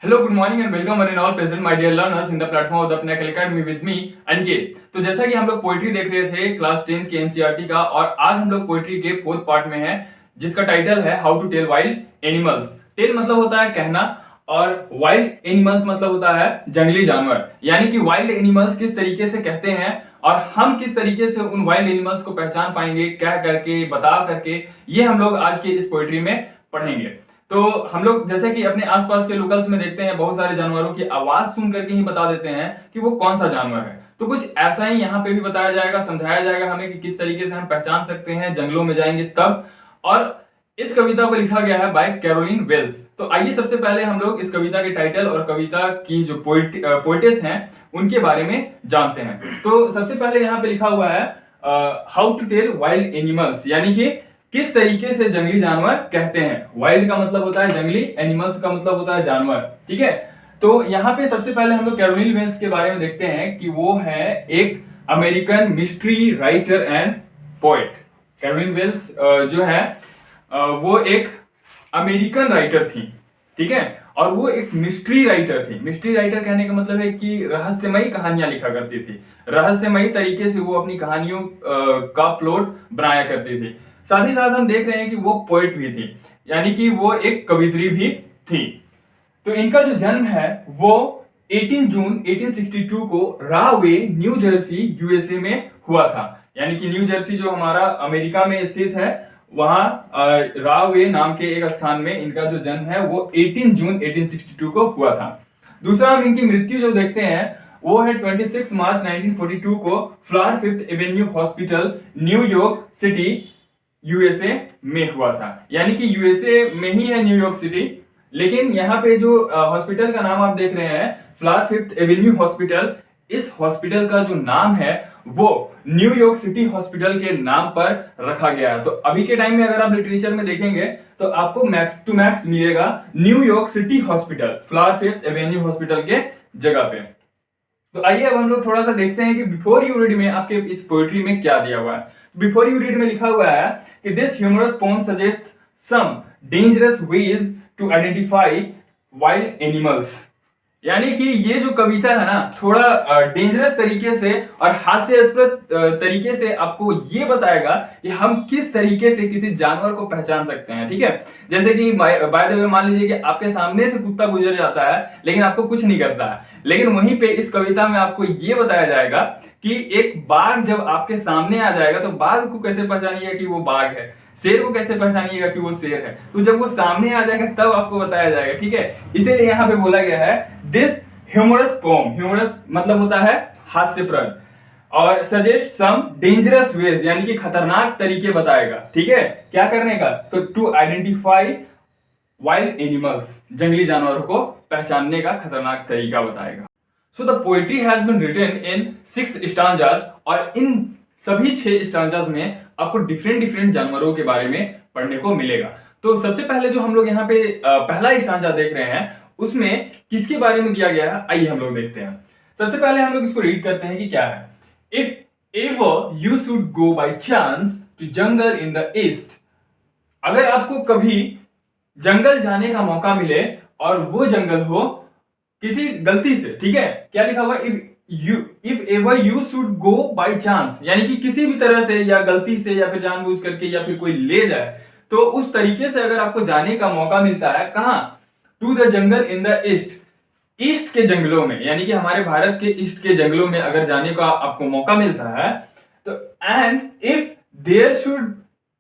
Hello good morning and welcome one and all present my dear learners in the platform of the Apne academy with me Aniket. तो जैसा कि हम लोग poetry देख रहे थे क्लास 10th के एनसीईआरटी का, और आज हम लोग पोएट्री के फोर्थ पार्ट में हैं जिसका टाइटल है how to tell wild animals. Tell मतलब होता है कहना और वाइल्ड एनिमल्स मतलब होता है जंगली जानवर। यानी कि वाइल्ड एनिमल्स किस तरीके से कहते हैं और हम किस तरीके से उन वाइल्ड एनिमल्स को पहचान पाएंगे, कह करके, बता करके, ये हम लोग आज के इस पोएट्री में पढ़ेंगे। तो हम लोग जैसे कि अपने आसपास के लोकल्स में देखते हैं, बहुत सारे जानवरों की आवाज सुन करके ही बता देते हैं कि वो कौन सा जानवर है। तो कुछ ऐसा ही यहाँ पे भी बताया जाएगा, समझाया जाएगा हमें कि किस तरीके से हम पहचान सकते हैं जंगलों में जाएंगे तब। और इस कविता को लिखा गया है बाय कैरोलिन वेल्स। तो आइए सबसे पहले हम लोग इस कविता के टाइटल और कविता की जो पोइटेस हैं उनके बारे में जानते हैं। तो सबसे पहले यहाँ पे लिखा हुआ है how to tell wild animals, यानी कि किस तरीके से जंगली जानवर कहते हैं। वाइल्ड का मतलब होता है जंगली, एनिमल्स का मतलब होता है जानवर। ठीक है, तो यहाँ पे सबसे पहले हम लोग कैरोलिन वेल्स के बारे में देखते हैं कि वो है एक American mystery writer and poet. Carolyn Wells जो है वो एक अमेरिकन राइटर थी, ठीक है, और वो एक मिस्ट्री राइटर थी। मिस्ट्री राइटर कहने का मतलब है कि रहस्यमयी कहानियां लिखा करती थी, रहस्यमयी तरीके से वो अपनी कहानियों का प्लॉट बनाया करती थी। साथ ही साथ हम देख रहे हैं कि वो पोएट भी थी, यानी कि वो एक कवित्री भी थी। तो इनका जो जन्म है वो 18 जून 1862 को रावे न्यू जर्सी यूएसए में हुआ था। यानी कि न्यू जर्सी जो हमारा अमेरिका में स्थित है, वहां रावे नाम के एक स्थान में इनका जो जन्म है वो 18 जून 1862 को हुआ था। दूसरा हम इनकी मृत्यु जो देखते हैं वो है 26 मार्च 1942 को flower fifth Avenue hospital New York city USA में हुआ था। यानी कि यूएसए में ही है न्यूयॉर्क सिटी, लेकिन यहाँ पे जो हॉस्पिटल का नाम आप देख रहे हैं फ्लावर फिफ्थ एवेन्यू हॉस्पिटल, इस हॉस्पिटल का जो नाम है वो न्यूयॉर्क सिटी हॉस्पिटल के नाम पर रखा गया है। तो अभी के टाइम में अगर आप लिटरेचर में देखेंगे तो आपको मैक्स टू मैक्स मिलेगा New York city hospital, flower fifth Avenue hospital के जगह पे। तो आइए अब हम लोग थोड़ा सा देखते हैं कि बिफोर यू रीड में आपके इस पोएट्री में क्या दिया हुआ है। बिफोर यू रीड में लिखा हुआ है कि this humorous poem suggests some dangerous ways to identify wild animals. यानी कि ये जो कविता है ना, थोड़ा डेंजरस तरीके से और हास्यास्पद तरीके से आपको ये बताएगा कि हम किस तरीके से किसी जानवर को पहचान सकते हैं। ठीक है, जैसे कि बाय द वे मान लीजिए कि आपके सामने से कुत्ता गुजर जाता है लेकिन आपको कुछ नहीं करता है, लेकिन वहीं पे इस कविता में आपको ये बताया जाएगा कि एक बाघ जब आपके सामने आ जाएगा तो बाघ को कैसे पहचानिएगा कि वो बाघ है, शेर को कैसे पहचानिएगा कि वो शेर है। तो जब वो सामने आ जाएगा तब आपको बताया जाएगा। ठीक है, इसीलिए यहाँ पे बोला गया है दिस ह्यूमरस पोम। ह्यूमरस मतलब होता है हास्यप्रद, और सजेस्ट सम डेंजरस वेज यानी कि खतरनाक तरीके बताएगा। ठीक है, क्या करने का, तो टू आइडेंटिफाई वाइल्ड एनिमल्स, जंगली जानवरों को पहचानने का खतरनाक तरीका बताएगा। So the poetry has been written in 6 stanzas, और इन सभी 6 स्टांजास में आपको डिफरेंट डिफरेंट जानवरों के बारे में पढ़ने को मिलेगा। तो सबसे पहले जो हम लोग यहाँ पे पहला स्टांजा देख रहे हैं उसमें किसके बारे में दिया गया है, आइए हम लोग देखते हैं। सबसे पहले हम लोग इसको रीड करते हैं कि क्या है। If ever you should go by chance to jungle in the east, अगर आपको कभी जंगल जाने का मौका मिले और वो जंगल हो किसी गलती से, ठीक है, क्या लिखा हुआ, if ever you should go by chance, यानी कि किसी भी तरह से या गलती से या फिर जानबूझ करके या फिर कोई ले जाए, तो उस तरीके से अगर आपको जाने का मौका मिलता है, कहां, to the jungle in the east, east के जंगलों में, यानी कि हमारे भारत के ईस्ट के जंगलों में अगर जाने का आपको मौका मिलता है तो, and if there should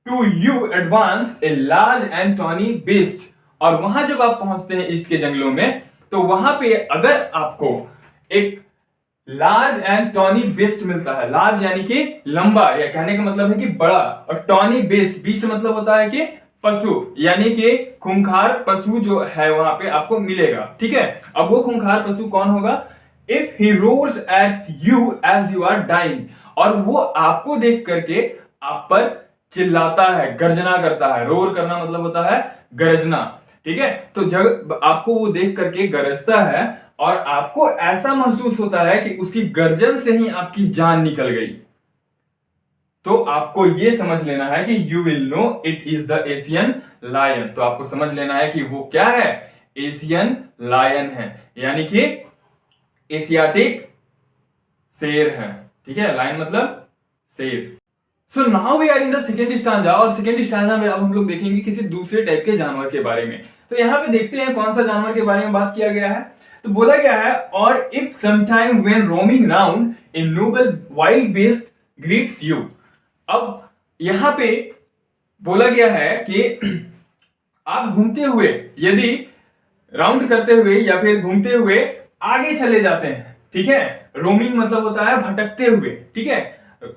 to you advance a large and tawny beast, और वहां जब आप पहुंचते हैं ईस्ट के जंगलों में तो वहां पे अगर आपको एक लार्ज एंड टॉनी बीस्ट मिलता है, लार्ज यानी कि लंबा, या कहने का मतलब है कि बड़ा, और टॉनी बीस्ट, बीस्ट मतलब होता है कि पशु, यानी कि खूंखार पशु जो है वहां पे आपको मिलेगा। ठीक है, अब वो खूंखार पशु कौन होगा, if he roars at you as you are dying, और वो आपको देख करके आप पर चिल्लाता है, गर्जना करता है। रोर करना मतलब होता है गरजना। ठीक है, तो जब आपको वो देख करके गरजता है और आपको ऐसा महसूस होता है कि उसकी गर्जन से ही आपकी जान निकल गई, तो आपको यह समझ लेना है कि you will know it is the Asian lion. तो आपको समझ लेना है कि वो क्या है, एशियन लायन है, यानी कि एशियाटिक शेर है। ठीक है, लायन मतलब शेर। So now we are in the second stanza, और सेकेंड स्टांजा में अब हम लोग देखेंगे किसी दूसरे टाइप के जानवर के बारे में। तो यहाँ पे देखते हैं कौन सा जानवर के बारे में बात किया गया है। तो बोला गया है, और if sometime when roaming round a noble wild beast greets you. अब यहाँ पे बोला गया है कि आप घूमते हुए, यदि राउंड करते हुए या फिर घूमते हुए आगे चले जाते हैं, ठीक है, रोमिंग मतलब होता है भटकते हुए, ठीक है,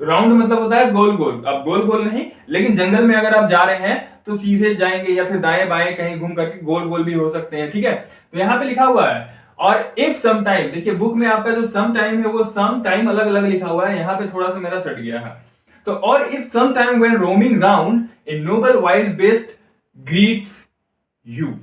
राउंड मतलब होता है गोल गोल। अब गोल गोल नहीं, लेकिन जंगल में अगर आप जा रहे हैं तो सीधे जाएंगे या फिर दाएं बाएं कहीं घूम करके गोल गोल भी हो सकते हैं। ठीक है, तो यहाँ पे लिखा हुआ है, और इफ सम टाइम, देखिए बुक में आपका जो सम टाइम है वो सम टाइम अलग अलग लिखा हुआ है, यहाँ पे थोड़ा सा मेरा सट गया है। तो और if some time when roaming round a noble wild beast greets you.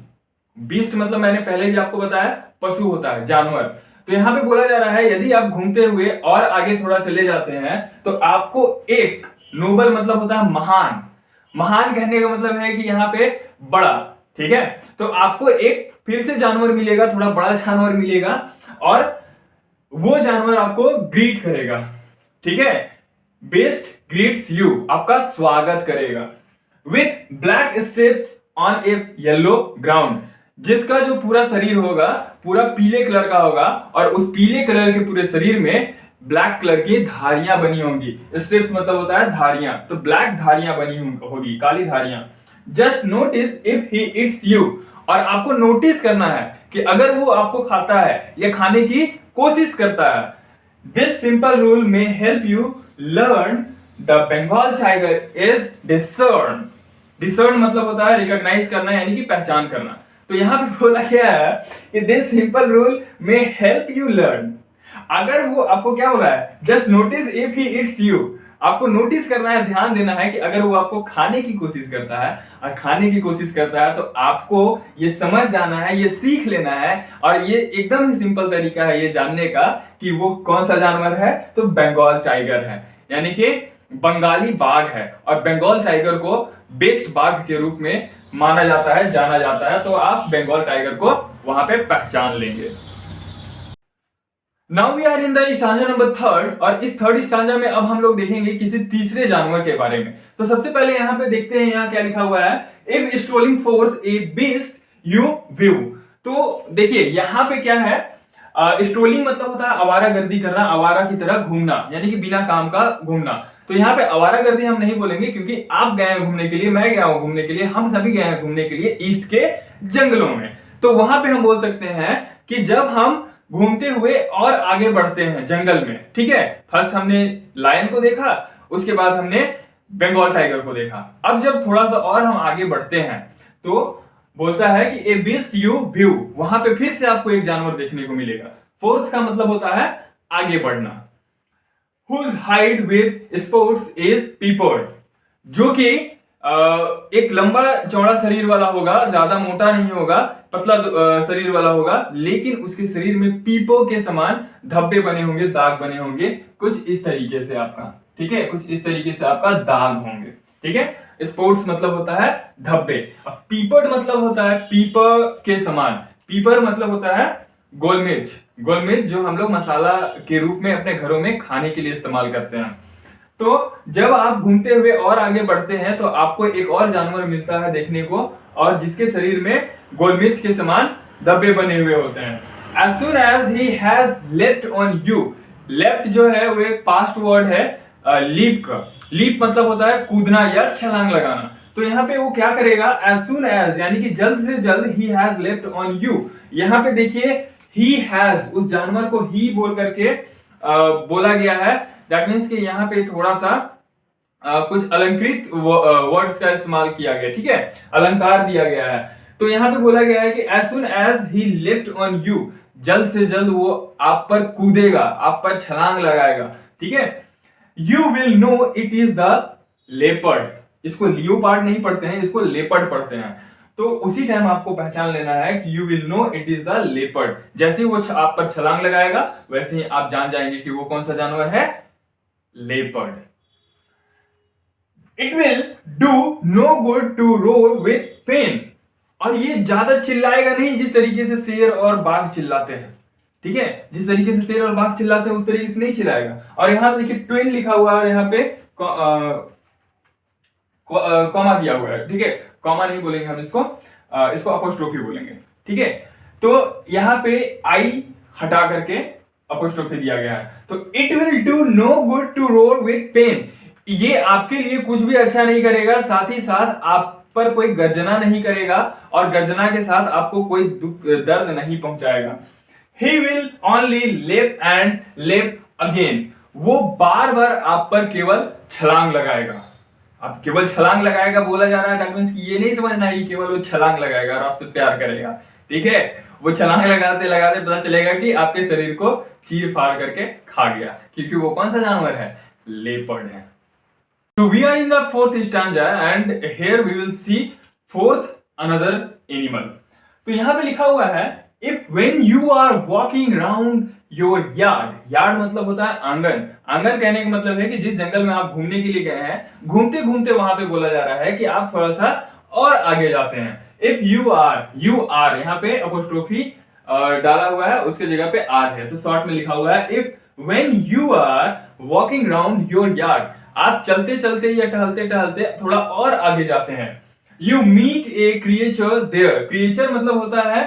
Beast मतलब मैंने पहले भी आपको बताया पशु होता है, जानवर। तो यहां पे बोला जा रहा है यदि आप घूमते हुए और आगे थोड़ा चले जाते हैं तो आपको एक, नोबल मतलब होता है महान, महान कहने का मतलब है कि यहाँ पे बड़ा, ठीक है, तो आपको एक फिर से जानवर मिलेगा, थोड़ा बड़ा जानवर मिलेगा, और वो जानवर आपको ग्रीट करेगा। ठीक है, बेस्ट ग्रीट्स यू, आपका स्वागत करेगा, with black strips on A yellow ground, जिसका जो पूरा शरीर होगा पूरा पीले कलर का होगा, और उस पीले कलर के पूरे शरीर में ब्लैक कलर की धारियां बनी होंगी। स्ट्रिप्स मतलब होता है धारियां, तो ब्लैक धारियां बनी होगी, काली धारियां। Just notice if he it's you, और आपको नोटिस करना है कि अगर वो आपको खाता है या खाने की कोशिश करता है। This simple rule may help you learn the Bengal tiger is discern. Discern मतलब होता है रिकॉग्नाइज करना, यानी कि पहचान करना। तो यहां पे बोला गया है कि this simple rule may help you learn. अगर वो आपको क्या बोला है, just notice if he it's you, आपको नोटिस करना है, ध्यान देना है कि अगर वो आपको खाने की कोशिश करता है, और खाने की कोशिश करता है तो आपको ये समझ जाना है, ये सीख लेना है, और ये एकदम ही सिंपल तरीका है ये जानने का कि वो कौन सा जानवर है, तो बंगाल टाइगर है, यानी कि बंगाली बाघ है। और बंगाल टाइगर को बेस्ट बाघ के रूप में माना जाता है, जाना जाता है, तो आप बंगाल टाइगर को वहां पे पहचान लेंगे। Now we are in the stanza number third, और इस थर्ड स्टांजा में अब हम लोग देखेंगे किसी तीसरे जानवर के बारे में। तो सबसे पहले यहाँ पे देखते हैं, यहाँ क्या लिखा हुआ है, if strolling fourth A beast you view. तो देखिए यहाँ पे क्या है, स्ट्रोलिंग मतलब होता है आवारागर्दी करना, आवारा की तरह घूमना, यानी कि बिना काम का घूमना। तो यहाँ पे आवारागर्दी हम नहीं बोलेंगे, क्योंकि आप गए हैं घूमने के लिए, मैं गया हूं घूमने के लिए, हम सभी गए हैं घूमने के लिए ईस्ट के जंगलों में। तो वहां पे हम बोल सकते हैं कि जब हम घूमते हुए और आगे बढ़ते हैं जंगल में, ठीक है, फर्स्ट हमने लायन को देखा, उसके बाद हमने बंगाल टाइगर को देखा, अब जब थोड़ा सा और हम आगे बढ़ते हैं तो बोलता है कि ए बीस्ट यू व्यू, वहां पे फिर से आपको एक जानवर देखने को मिलेगा। फोर्थ का मतलब होता है आगे बढ़ना। Whose hide with spots is peppered, जो कि एक लंबा चौड़ा शरीर वाला होगा, ज्यादा मोटा नहीं होगा, पतला शरीर वाला होगा, लेकिन उसके शरीर में पीपो के समान धब्बे बने होंगे, दाग बने होंगे, कुछ इस तरीके से आपका, ठीक है, कुछ इस तरीके से आपका दाग होंगे। ठीक है, स्पॉट्स मतलब होता है धब्बे, अब पीपर्ड मतलब होता है पीपर के समान। पीपर मतलब होता है गोल मिर्च, गोल मिर्च जो हम लोग मसाला के रूप में अपने घरों में खाने के लिए इस्तेमाल करते हैं। तो जब आप घूमते हुए और आगे बढ़ते हैं तो आपको एक और जानवर मिलता है देखने को, और जिसके शरीर में गोल मिर्च के समान धब्बे बने हुए होते हैं। As soon as he has leapt on you, left जो है वो एक पास्ट वर्ड है लीप का। लीप मतलब होता है कूदना या छलांग लगाना। तो यहाँ पे वो क्या करेगा, as soon as यानी कि जल्द से जल्द he has leapt on you। यहाँ पे देखिए he has, उस जानवर को he बोल करके बोला गया है। दैट मीन्स कि यहाँ पे थोड़ा सा कुछ अलंकृत वर्ड्स का इस्तेमाल किया गया, ठीक है, अलंकार दिया गया है। तो यहाँ पे बोला गया है कि as soon as he leapt on you, जल्द से जल्द वो आप पर कूदेगा, आप पर छलांग लगाएगा, ठीक है। You will know it is the leopard, इसको लियोपार्ड नहीं पढ़ते हैं, इसको लेपर्ड पढ़ते हैं। तो उसी टाइम आपको पहचान लेना है कि you will know it is the leopard। जैसे ही वो आप पर छलांग लगाएगा वैसे ही आप जान जाएंगे कि वो कौन सा जानवर है, leopard. It will do no good to roar with pain, और ये ज्यादा चिल्लाएगा नहीं जिस तरीके से शेर और बाघ चिल्लाते हैं, ठीक है, जिस तरीके से शेर और बाघ चिल्लाते हैं उस तरीके से नहीं चिल्लाएगा। और यहाँ पे देखिए ट्विन लिखा हुआ है और यहाँ पे कॉमा दिया हुआ है, ठीक है, कॉमा नहीं बोलेंगे हम इसको, इसको अपोस्ट्रोफी बोलेंगे, ठीक है। तो यहाँ पे आई हटा करके अपोस्ट्रोफी दिया गया है। तो it will do no good to roar with pain, ये आपके लिए कुछ भी अच्छा नहीं करेगा, साथ ही साथ आप पर कोई गर्जना नहीं करेगा और गर्जना के साथ आपको कोई दर्द नहीं पहुंचाएगा। He will only leap and leap again, वो बार बार आप पर केवल छलांग लगाएगा। अब केवल छलांग लगाएगा बोला जा रहा है, दैट मींस कि ये नहीं समझना है कि केवल वो छलांग लगाएगा और आपसे प्यार करेगा, ठीक है। वो छलांग लगाते लगाते पता चलेगा कि आपके शरीर को चीर फाड़ करके खा गया, क्योंकि वो कौन सा जानवर है, लेपर्ड है। So we are in the fourth stanza and here we will see fourth another animal. तो यहाँ पे लिखा हुआ है if when you are walking round your yard, yard मतलब होता है आंगन, आंगन कहने का मतलब है कि जिस जंगल में आप घूमने के लिए गए हैं, घूमते घूमते वहां पे बोला जा रहा है कि आप थोड़ा सा और आगे जाते हैं। if you are यहाँ पे अपोस्ट्रोफी डाला हुआ है, उसके जगह पे आर है, तो शॉर्ट में लिखा हुआ है if when you are walking round your yard, आप चलते चलते या टहलते टहलते थोड़ा और आगे जाते हैं। You meet a creature there, creature मतलब होता है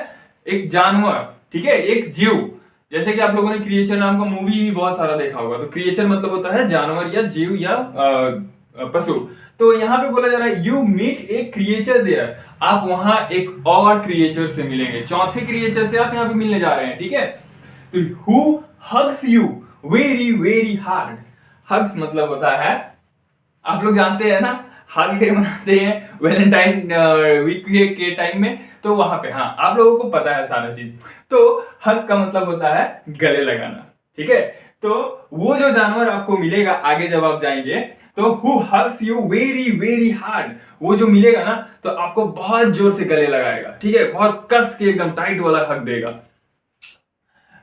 एक जानवर, ठीक है, एक जीव। जैसे कि आप लोगों ने क्रिएचर नाम का मूवी भी बहुत सारा देखा होगा, तो क्रिएचर मतलब होता है जानवर या जीव या पशु। तो यहाँ पे बोला जा रहा है you meet a creature there, आप वहां एक और क्रिएचर से मिलेंगे, चौथे क्रिएचर से आप यहाँ पे मिलने जा रहे हैं, ठीक है। तो who hugs you very very hard, hugs मतलब होता है, आप लोग जानते हैं ना, हग डे मनाते हैं वैलेंटाइन वीक के टाइम में, तो वहां पे, हाँ आप लोगों को पता है सारा चीज। तो हग का मतलब होता है गले लगाना, ठीक है। तो वो जो जानवर आपको मिलेगा आगे जब आप जाएंगे, तो who hugs you very very hard, वो जो मिलेगा ना तो आपको बहुत जोर से गले लगाएगा, ठीक है, बहुत कस के एकदम टाइट वाला हग देगा।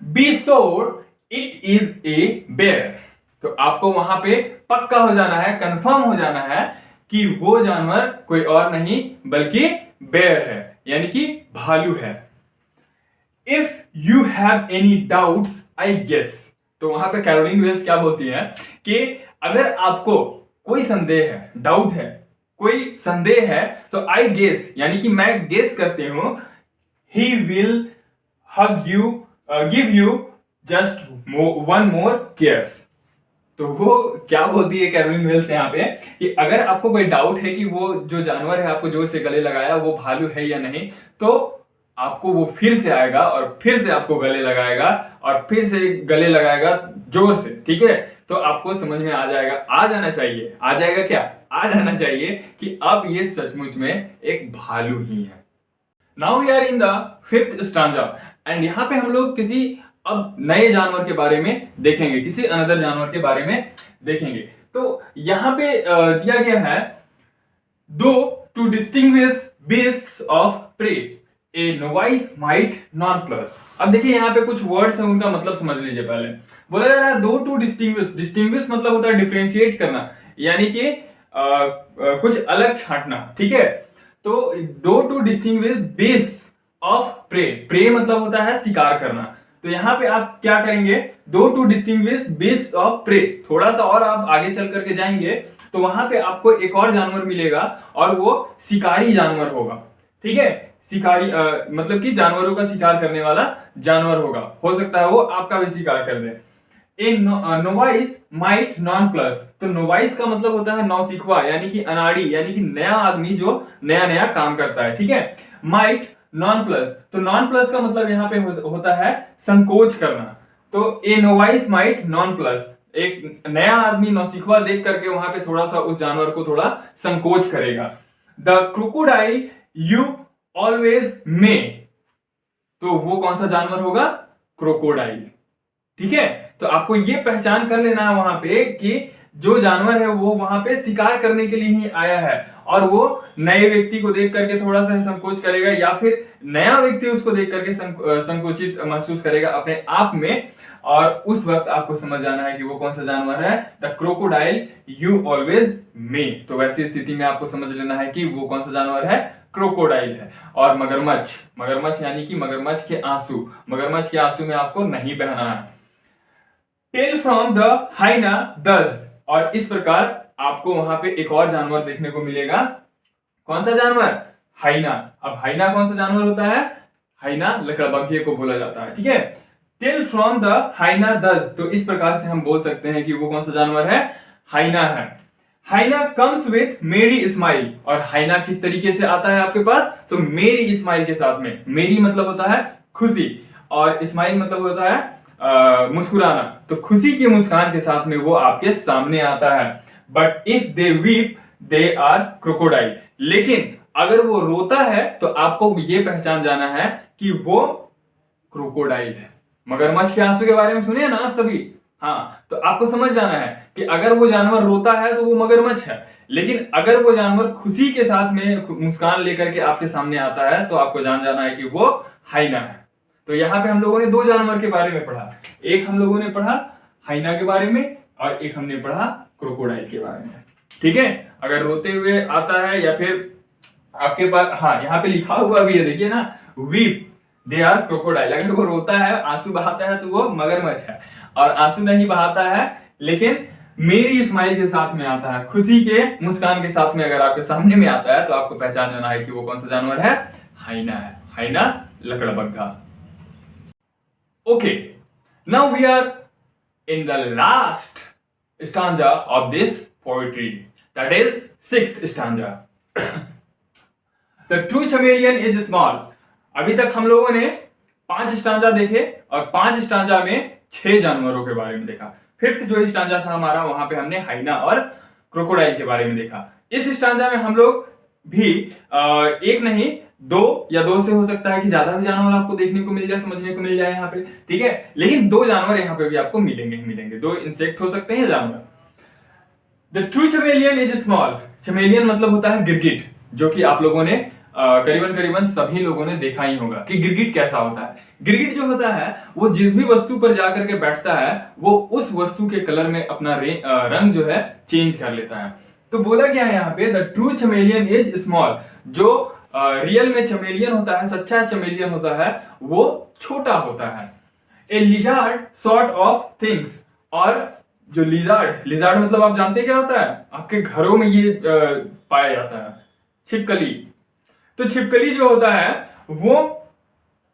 Be sure it is a bear, तो आपको वहां पे पक्का हो जाना है, कंफर्म हो जाना है कि वो जानवर कोई और नहीं बल्कि बेयर है, यानी कि भालू है। If you have any doubts I guess, तो वहां पे कैरोलिन वेल्स क्या बोलती है कि अगर आपको कोई संदेह है, डाउट है, कोई संदेह है, तो आई गेस यानी कि मैं गेस करती हूं, he will hug you give you just one more cares. तो वो क्या बोलती है कैरोलिन वेल्स यहाँ पे कि अगर आपको कोई डाउट है कि वो जो जानवर है आपको जोर से गले लगाया वो भालू है या नहीं, तो आपको वो फिर से आएगा और फिर से आपको गले लगाएगा और फिर से गले लगाएगा जोर से, ठीक है। तो आपको समझ में आ जाएगा, आ जाना चाहिए, आ जाएगा क्या, आ जाना चाहिए कि अब ये सचमुच में एक भालू ही है। Now we are in the fifth stanza and यहाँ पे हम लोग किसी अब नए जानवर के बारे में देखेंगे, किसी अनदर जानवर के बारे में देखेंगे। तो यहां पे दिया गया है though to distinguish beasts of prey a novice might nonplus. अब देखिए यहाँ पे कुछ वर्ड्स हैं, उनका मतलब समझ लीजिए। पहले बोला जा रहा है दो टू डिस्टिंग्विश, डिस्टिंग्विश मतलब होता है डिफरेंशिएट करना, यानी कि कुछ अलग छांटना, ठीक है। तो though to distinguish beasts of prey, prey मतलब होता है शिकार करना। तो यहाँ पे आप क्या करेंगे, though to distinguish beasts of prey, थोड़ा सा और आप आगे चल करके जाएंगे तो वहां पे आपको एक और जानवर मिलेगा और वो शिकारी जानवर होगा, ठीक है। शिकारी मतलब कि जानवरों का शिकार करने वाला जानवर होगा, हो सकता है वो आपका भी शिकार कर दे। ए नोवाइस माइट नॉन प्लस, तो नोवाइस का मतलब होता है नौसिखुआ, यानी कि अनाड़ी, यानी कि नया आदमी जो नया नया काम करता है, ठीक है। माइट नॉन प्लस, तो नॉन प्लस का मतलब यहाँ पे होता है संकोच करना। तो ए नोवाइस माइट नॉन प्लस, एक नया आदमी नौसिखुआ देख करके वहां पे थोड़ा सा उस जानवर को थोड़ा संकोच करेगा। द क्रोकोडाइल यू ऑलवेज मे, तो वो कौन सा जानवर होगा, क्रोकोडाइल, ठीक है। तो आपको ये पहचान कर लेना है वहां पे कि जो जानवर है वो वहां पे शिकार करने के लिए ही आया है और वो नए व्यक्ति को देख करके थोड़ा सा संकोच करेगा या फिर नया व्यक्ति उसको देख करके संकोचित महसूस करेगा अपने आप में, और उस वक्त आपको समझ जाना है कि वो कौन सा जानवर है, द क्रोकोडाइल यू ऑलवेज मे। तो वैसी स्थिति में आपको समझ लेना है कि वो कौन सा जानवर है, क्रोकोडाइल है। और मगरमच्छ, मगरमच्छ यानी कि मगरमच्छ के आंसू, मगरमच्छ के आंसू में आपको नहीं बहना है। टेल फ्रॉम द हाइना दस, और इस प्रकार आपको वहां पे एक और जानवर देखने को मिलेगा। कौन सा जानवर? हाइना। अब हाइना कौन सा जानवर होता है? हाइना लकड़बग्घे को बोला जाता है, ठीक है। टिल फ्रॉम द हाइना दस, तो इस प्रकार से हम बोल सकते हैं कि वो कौन सा जानवर है? हाइना है। हाइना कम्स विथ मेरी स्माइल, और हाइना किस तरीके से आता है आपके पास? तो मेरी स्माइल के साथ में। मेरी मतलब होता है खुशी, और स्माइल मतलब होता है मुस्कुराना। तो खुशी की मुस्कान के साथ में वो आपके सामने आता है। But if they weep they are crocodile, लेकिन अगर वो रोता है तो आपको ये पहचान जाना है कि वो क्रोकोडाइल है। मगरमच्छ के आंसू के बारे में सुनिए ना आप सभी। हाँ, तो आपको समझ जाना है कि अगर वो जानवर रोता है तो वो मगरमच्छ है, लेकिन अगर वो जानवर खुशी के साथ में मुस्कान लेकर के आपके सामने आता है तो आपको जान जाना है कि वो हाइना है। तो यहाँ पे हम लोगों ने दो जानवर के बारे में पढ़ा, एक हम लोगों ने पढ़ा हाइना के बारे में और एक हमने पढ़ा क्रोकोडाइल के बारे में, ठीक है। अगर रोते हुए आता है या फिर आपके पास, हाँ यहाँ पे लिखा हुआ भी है, देखिए ना, वीप दे आर क्रोकोडाइल। अगर वो रोता है, आंसू बहाता है तो वो मगरमच्छ है, और आंसू नहीं बहाता है लेकिन मेरी स्माइल के साथ में आता है, खुशी के मुस्कान के साथ में अगर आपके सामने में आता है तो आपको पहचान जाना है कि वो कौन सा जानवर है? हाइना है, हाइना लकड़बग्घा। Okay, now we are in the last stanza of this poetry, that is sixth stanza. The true chameleon is small. अभी तक हम लोगों ने 5 स्टांजा देखे और 5 स्टांजा में 6 जानवरों के बारे में देखा। फिफ्थ जो स्टांजा था हमारा, वहां पे हमने हाइना और क्रोकोडाइल के बारे में देखा। इस स्टांजा में हम लोग भी एक नहीं, 2 या 2 से हो सकता है कि ज्यादा भी जानवर आपको देखने को मिल जाए, समझने को मिल जाए यहाँ पे, ठीक है। लेकिन 2 जानवर यहाँ पे भी आपको मिलेंगे ही मिलेंगे। 2 इंसेक्ट हो सकते हैं जानवर। The true chameleon is small. Chameleon मतलब होता है गिरगिट, जो कि आप लोगों ने करीबन सभी लोगों ने देखा ही होगा कि गिरगिट कैसा होता है। गिरगिट जो होता है वो जिस भी वस्तु पर जाकर के बैठता है वो उस वस्तु के कलर में अपना रंग जो है चेंज कर लेता है। तो बोला गया है यहाँ पे the true chameleon is small. जो रियल में चमेलियन होता है, सच्चा चमेलियन होता है, वो छोटा होता है। ए लिजार्ड सॉर्ट ऑफ थिंग्स, और जो लिजार्ड, लिजार्ड मतलब आप जानते हैं क्या होता है? आपके घरों में ये पाया जाता है, छिपकली। तो छिपकली जो होता है वो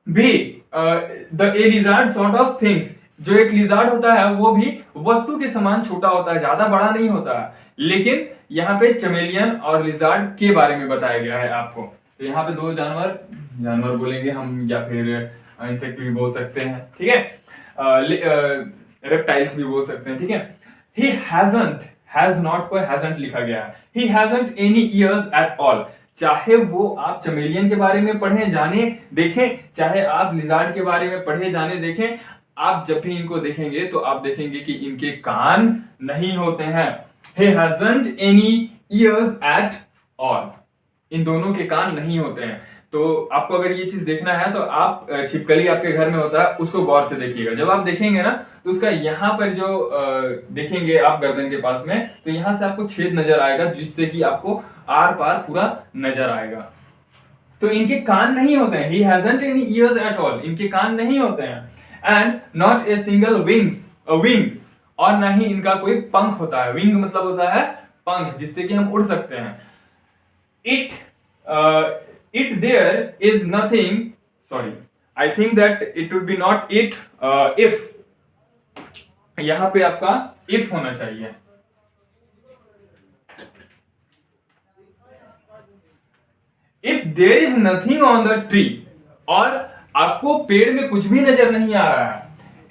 भी the A lizard sort of things, जो एक लिजार्ड होता है वो भी वस्तु के समान छोटा होता है, ज्यादा बड़ा नहीं होता है। लेकिन यहाँ पे चमेलियन और लिजार्ड के बारे में बताया गया है आपको। तो यहाँ पे 2 जानवर बोलेंगे हम, या फिर इंसेक्ट भी बोल सकते हैं, ठीक है, रेप्टाइल्स भी बोल सकते हैं, ठीक है। ही हैजंट, हैज नॉट को हैजंट लिखा गया है। He hasn't any years at all. चाहे वो आप चमेलियन के बारे में पढ़ें, जाने, देखें, चाहे आप लिजार्ड के बारे में पढ़े, जाने, देखें, आप जब भी इनको देखेंगे तो आप देखेंगे कि इनके कान नहीं होते हैं। He hasn't any ears at all. इन दोनों के कान नहीं होते हैं। तो आपको अगर ये चीज देखना है तो आप, छिपकली आपके घर में होता है, उसको गौर से देखिएगा। जब आप देखेंगे ना तो उसका यहाँ पर जो देखेंगे आप गर्दन के पास में, तो यहाँ से आपको छेद नजर आएगा, जिससे कि आपको आर पार पूरा नजर आएगा। तो इनके कान नहीं होते हैं। He hasn't any ears at all. इनके कान नहीं होते हैं। And not a single wing, और ना ही इनका कोई पंख होता है। विंग मतलब होता है पंख, जिससे कि हम उड़ सकते हैं। It there is nothing, sorry, I think that it would be not it, if, यहां पे आपका if होना चाहिए। If there is nothing on the tree, और आपको पेड़ में कुछ भी नजर नहीं आ रहा है,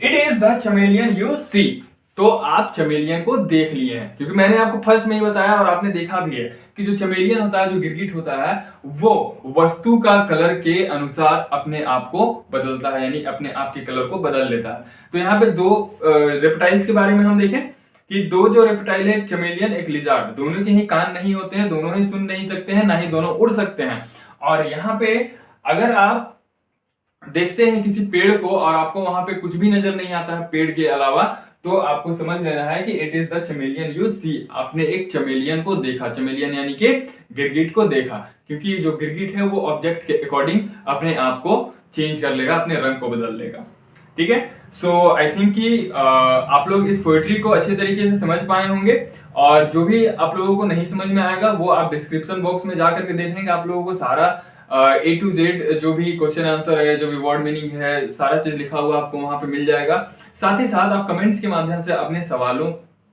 it is the chameleon you see, तो आप चमेलियन को देख लिए हैं। क्योंकि मैंने आपको फर्स्ट में ही बताया और आपने देखा भी है कि जो चमेलियन होता है, जो गिरगिट होता है, वो वस्तु का कलर के अनुसार अपने आप को बदलता है, यानी अपने आप के कलर को बदल लेता है। तो यहाँ पे 2 रेप्टाइल्स के बारे में हम देखें कि 2 जो रेप्टाइल है, एक चमेलियन एक लिजार्ड, दोनों के ही कान नहीं होते हैं, दोनों ही सुन नहीं सकते हैं, ना ही दोनों उड़ सकते हैं। और यहाँ पे अगर आप देखते हैं किसी पेड़ को और आपको वहां पे कुछ भी नजर नहीं आता है पेड़ के अलावा, तो आपको समझ लेना है कि it is the चमेलियन you see, आपने एक चमेलियन को देखा, चमेलियन यानी कि गिरगिट को देखा, क्योंकि जो गिरगिट है वो ऑब्जेक्ट के अकॉर्डिंग अपने आप को चेंज कर लेगा, अपने रंग को बदल लेगा। ठीक है, सो आई थिंक कि आप लोग इस पोएट्री को अच्छे तरीके से समझ पाए होंगे, और जो भी आप लोगों को नहीं समझ में आएगा वो आप डिस्क्रिप्शन बॉक्स में जाकर के देख लेंगे, आप लोगों को सारा A to Z जो भी क्वेश्चन आंसर है, जो भी वर्ड मीनिंग है, सारा चीज लिखा हुआ आपको वहां पे मिल जाएगा। साथ ही साथ आप कमेंट्स के माध्यम से अपने सवालों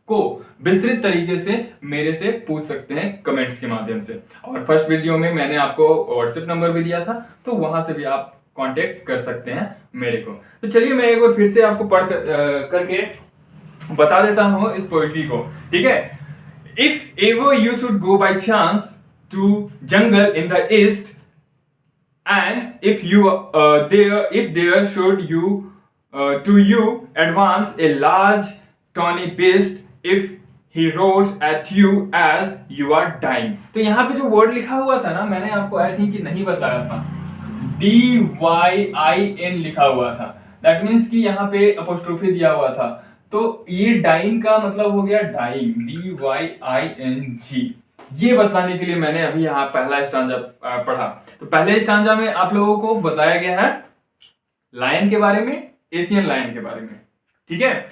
को विस्तृत तरीके से मेरे से पूछ सकते हैं कमेंट्स के माध्यम से। और फर्स्ट वीडियो में मैंने आपको व्हाट्सएप नंबर भी दिया था, तो वहां से भी आप कांटेक्ट कर सकते हैं मेरे को। तो चलिए मैं एक बार फिर से आपको पढ़ करके बता देता हूं इस पोएट्री को। ठीक है, if ever you should go by chance to jungle in the east, and if there should you to you advance a large tawny beast, if he roars at you as you are dying। तो यहाँ पे जो word लिखा हुआ था ना, मैंने आपको आई थिंक कि नहीं बताया था, DYIN लिखा हुआ था। दैट मीन्स कि यहाँ पे अपोस्ट्रोफी दिया हुआ था, तो ये डाइन का मतलब हो गया डाइंग, DYING। ये बतलाने के लिए मैंने अभी यहाँ पहला स्टांजा पढ़ा। तो पहले स्टांजा में आप लोगों को बताया गया है लायन के बारे में, एशियन लायन के बारे में। ठीक है,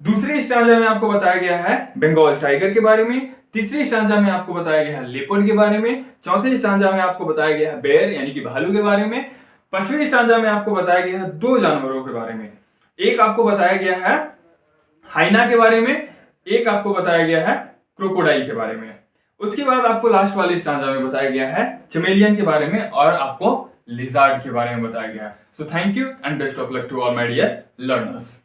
दूसरे स्टांजा में आपको बताया गया है बंगाल टाइगर के बारे में, तीसरे स्टांजा में आपको बताया गया है लेपर्ड के बारे में, चौथे स्टांजा में आपको बताया गया है बेयर यानी कि भालू के बारे में, पांचवें स्टांजा में आपको बताया गया है दो जानवरों के बारे में, एक आपको बताया गया है हाइना के बारे में, एक आपको बताया गया है क्रोकोडाइल के बारे में। उसके बाद आपको लास्ट वाले स्टांजा में बताया गया है चमेलियन के बारे में, और आपको लिजार्ड के बारे में बताया गया है। So thank you and best of luck to all my dear learners.